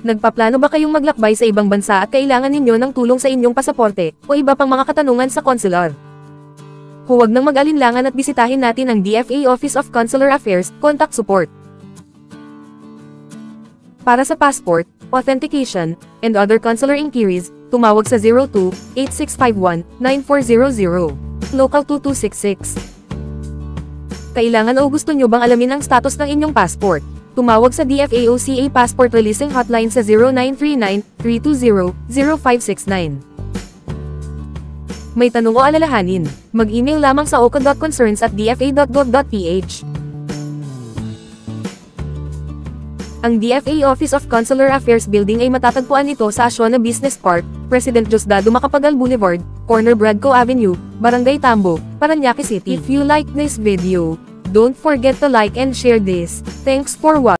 Nagpaplano ba kayong maglakbay sa ibang bansa at kailangan ninyo ng tulong sa inyong pasaporte, o iba pang mga katanungan sa konsular? Huwag nang mag-alinlangan at bisitahin natin ang DFA Office of Consular Affairs, Contact Support. Para sa passport, authentication, and other consular inquiries, tumawag sa 02-8651-9400, Local 2266. Kailangan o gusto nyo bang alamin ang status ng inyong passport? Tumawag sa DFA-OCA Passport Releasing Hotline sa 0939-320-0569. May tanong o alalahanin, mag-email lamang sa ocon.concerns@dfa.gov.ph. Ang DFA Office of Consular Affairs Building ay matatagpuan ito sa Asciona Business Park, President Diosdado Macapagal Boulevard, Corner Bradco Avenue, Barangay Tambo, Parañaque City. If you like this video, don't forget to like and share this. Thanks for watching.